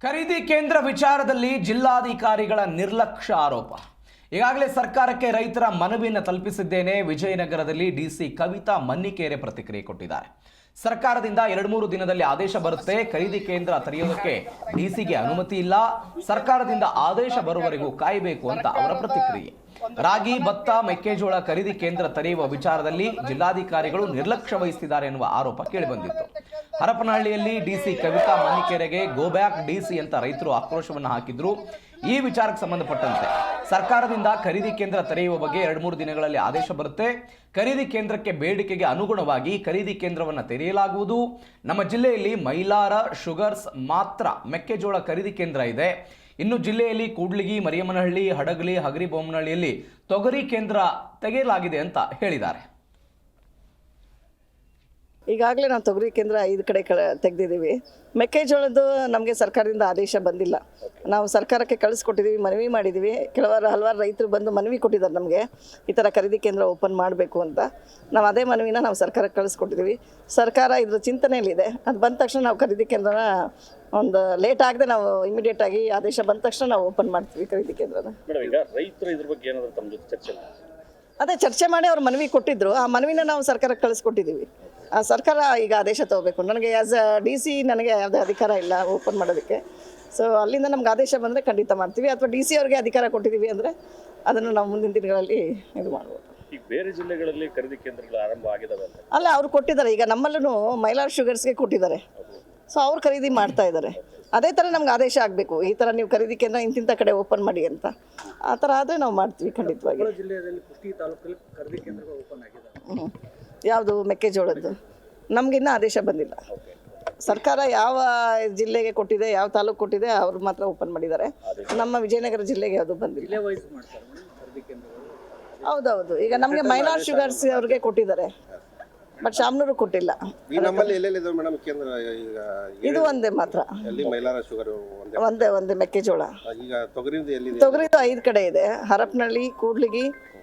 ಖರೀದಿ ಕೇಂದ್ರ ವಿಚಾರದಲ್ಲಿ ಜಿಲ್ಲಾಧಿಕಾರಿಗಳ ನಿರ್ಲಕ್ಷ್ಯ ಆರೋಪ. ಈಗಾಗಲೇ ಸರ್ಕಾರಕ್ಕೆ ರೈತರ ಮನವಿಯನ್ನು ತಲುಪಿಸಿದ್ದೇನೆ. ವಿಜಯನಗರದಲ್ಲಿ ಡಿಸಿ ಕವಿತಾ ಮನ್ನಿಕೇರೆ ಪ್ರತಿಕ್ರಿಯೆ ಕೊಟ್ಟಿದ್ದಾರೆ. ಸರ್ಕಾರದಿಂದ 2-3 ದಿನದಲ್ಲಿ ಆದೇಶ ಬರುತ್ತೆ. ಖರೀದಿ ಕೇಂದ್ರ ತೆರೆಯೋದಕ್ಕೆ ಡಿಸಿಗೆ ಅನುಮತಿ ಇಲ್ಲ. ಸರ್ಕಾರದಿಂದ ಆದೇಶ ಬರುವವರೆಗೂ ಕಾಯಬೇಕು ಅಂತ ಅವರ ಪ್ರತಿಕ್ರಿಯೆ. ರಾಗಿ, ಭತ್ತ, ಮೆಕ್ಕೆಜೋಳ ಖರೀದಿ ಕೇಂದ್ರ ತೆರೆಯುವ ವಿಚಾರದಲ್ಲಿ ಜಿಲ್ಲಾಧಿಕಾರಿಗಳು ನಿರ್ಲಕ್ಷ್ಯ ವಹಿಸುತ್ತಿದ್ದಾರೆ ಎನ್ನುವ ಆರೋಪ ಕೇಳಿಬಂದಿತ್ತು. ಹರಪನಹಳ್ಳಿಯಲ್ಲಿ ಡಿಸಿ ಕವಿತಾ ಮನ್ನಿಕೇರೆಗೆ ಗೋ ಬ್ಯಾಕ್ ಡಿಸಿ ಅಂತ ರೈತರು ಆಕ್ರೋಶವನ್ನು ಹಾಕಿದ್ರು. ಈ ವಿಚಾರಕ್ಕೆ ಸಂಬಂಧಪಟ್ಟಂತೆ ಸರ್ಕಾರದಿಂದ ಖರೀದಿ ಕೇಂದ್ರ ತೆರೆಯುವ ಬಗ್ಗೆ 2-3 ದಿನಗಳಲ್ಲಿ ಆದೇಶ ಬರುತ್ತೆ. ಖರೀದಿ ಕೇಂದ್ರಕ್ಕೆ ಬೇಡಿಕೆಗೆ ಅನುಗುಣವಾಗಿ ಖರೀದಿ ಕೇಂದ್ರವನ್ನು ತೆರೆಯಲಾಗುವುದು. ನಮ್ಮ ಜಿಲ್ಲೆಯಲ್ಲಿ ಮೈಲಾರ ಶುಗರ್ಸ್ ಮಾತ್ರ ಮೆಕ್ಕೆಜೋಳ ಖರೀದಿ ಕೇಂದ್ರ ಇದೆ. ಇನ್ನು ಜಿಲ್ಲೆಯಲ್ಲಿ ಕೂಡ್ಲಿಗಿ, ಮರಿಯಮ್ಮನಹಳ್ಳಿ, ಹಡಗಲಿ, ಹಗರಿಬೊಮ್ಮನಹಳ್ಳಿಯಲ್ಲಿ ತೊಗರಿ ಕೇಂದ್ರ ತೆಗೆಯಲಾಗಿದೆ ಅಂತ ಹೇಳಿದ್ದಾರೆ. ಈಗಾಗಲೇ ನಾವು ತೊಗರಿ ಕೇಂದ್ರ 5 ಕಡೆ ತೆಗೆದಿದ್ದೀವಿ. ಮೆಕ್ಕೆಜೋಳದ್ದು ನಮಗೆ ಸರ್ಕಾರದಿಂದ ಆದೇಶ ಬಂದಿಲ್ಲ. ನಾವು ಸರ್ಕಾರಕ್ಕೆ ಕಳಿಸ್ಕೊಟ್ಟಿದ್ದೀವಿ, ಮನವಿ ಮಾಡಿದ್ದೀವಿ. ಹಲವಾರು ರೈತರು ಬಂದು ಮನವಿ ಕೊಟ್ಟಿದ್ದಾರೆ ನಮಗೆ, ಈ ಥರ ಖರೀದಿ ಕೇಂದ್ರ ಓಪನ್ ಮಾಡಬೇಕು ಅಂತ. ನಾವು ಅದೇ ಮನವಿನ ನಾವು ಸರ್ಕಾರಕ್ಕೆ ಕಳಿಸ್ಕೊಟ್ಟಿದ್ದೀವಿ. ಸರ್ಕಾರ ಇದ್ರ ಚಿಂತನೆಯಲ್ಲಿದೆ. ಅದು ಬಂದ ತಕ್ಷಣ ನಾವು ಖರೀದಿ ಕೇಂದ್ರನ ಒಂದು ಲೇಟ್ ಆಗದೆ ನಾವು ಇಮಿಡಿಯೇಟ್ ಆಗಿ ಆದೇಶ ಬಂದ ತಕ್ಷಣ ನಾವು ಓಪನ್ ಮಾಡ್ತೀವಿ ಖರೀದಿ ಕೇಂದ್ರನ. ರೈತರು ಇದ್ರ ಬಗ್ಗೆ ಏನಾದರೂ ತಮ್ಮ ಜೊತೆ ಚರ್ಚೆ ಅದೇ ಚರ್ಚೆ ಮಾಡಿ ಅವ್ರು ಮನವಿ ಕೊಟ್ಟಿದ್ರು. ಆ ಮನವಿನ ನಾವು ಸರ್ಕಾರಕ್ಕೆ ಕಳಿಸ್ಕೊಟ್ಟಿದ್ದೀವಿ. ಆ ಸರ್ಕಾರ ಈಗ ಆದೇಶ ತಗೋಬೇಕು. ನನಗೆ ಆ್ಯಸ್ ಅ ಡಿ ಸಿ ನನಗೆ ಯಾವುದೇ ಅಧಿಕಾರ ಇಲ್ಲ ಓಪನ್ ಮಾಡೋದಕ್ಕೆ. ಸೊ ಅಲ್ಲಿಂದ ನಮ್ಗೆ ಆದೇಶ ಬಂದರೆ ಖಂಡಿತ ಮಾಡ್ತೀವಿ. ಅಥವಾ ಡಿ ಸಿ ಅವ್ರಿಗೆ ಅಧಿಕಾರ ಕೊಟ್ಟಿದ್ದೀವಿ ಅಂದರೆ ಅದನ್ನು ನಾವು ಮುಂದಿನ ದಿನಗಳಲ್ಲಿ ಇದು ಮಾಡ್ಬೋದು. ಈಗ ಬೇರೆ ಜಿಲ್ಲೆಗಳಲ್ಲಿ ಖರೀದಿ ಕೇಂದ್ರಗಳು ಆರಂಭ ಆಗಿದಾವೆ ಅಂತ ಅಲ್ಲ, ಅವ್ರು ಕೊಟ್ಟಿದ್ದಾರೆ. ಈಗ ನಮ್ಮಲ್ಲೂ ಮೈಲಾರ್ ಶುಗರ್ಸ್ಗೆ ಕೊಟ್ಟಿದ್ದಾರೆ. ಸೊ ಅವ್ರು ಖರೀದಿ ಮಾಡ್ತಾ ಇದ್ದಾರೆ. ಅದೇ ಥರ ನಮ್ಗೆ ಆದೇಶ ಆಗಬೇಕು, ಈ ಥರ ನೀವು ಖರೀದಿ ಕೇಂದ್ರ ಇಂತಿಂಥ ಕಡೆ ಓಪನ್ ಮಾಡಿ ಅಂತ. ಆ ಥರ ಆದರೆ ನಾವು ಮಾಡ್ತೀವಿ ಖಂಡಿತವಾಗಿ. ಜಿಲ್ಲೆಯಲ್ಲಿ ಕುಷ್ಟಗಿ ತಾಲೂಕಲ್ಲಿ ಖರೀದಿ ಕೇಂದ್ರಗಳು ಓಪನ್ ಆಗಿದೆ. ಯಾವುದು ಮೆಕ್ಕೆಜೋಳದ್ದು ನಮಗಿನ್ನೂ ಆದೇಶ ಬಂದಿಲ್ಲ. ಸರ್ಕಾರ ಯಾವ ಜಿಲ್ಲೆಗೆ ಕೊಟ್ಟಿದೆ, ಯಾವ ತಾಲೂಕು ಕೊಟ್ಟಿದೆ ಅವ್ರು ಮಾತ್ರ ಓಪನ್ ಮಾಡಿದ್ದಾರೆ. ನಮ್ಮ ವಿಜಯನಗರ ಜಿಲ್ಲೆಗೆ ಯಾವುದು ಬಂದಿಲ್ಲ. ಹೌದೌದು, ಈಗ ನಮಗೆ ಮೈಲಾರ್ ಶುಗರ್ಸ್ ಅವ್ರಿಗೆ ಕೊಟ್ಟಿದ್ದಾರೆ, ಬಟ್ ಶಾಮನೂರು ಕೊಟ್ಟಿಲ್ಲ. ಇದು ಒಂದೇ ಮಾತ್ರ, ಒಂದೇ ಮೆಕ್ಕೆಜೋಳ. ತೊಗರಿದು 5 ಕಡೆ ಇದೆ. ಹರಪನಹಳ್ಳಿ, ಕೂಡ್ಲಿಗಿ,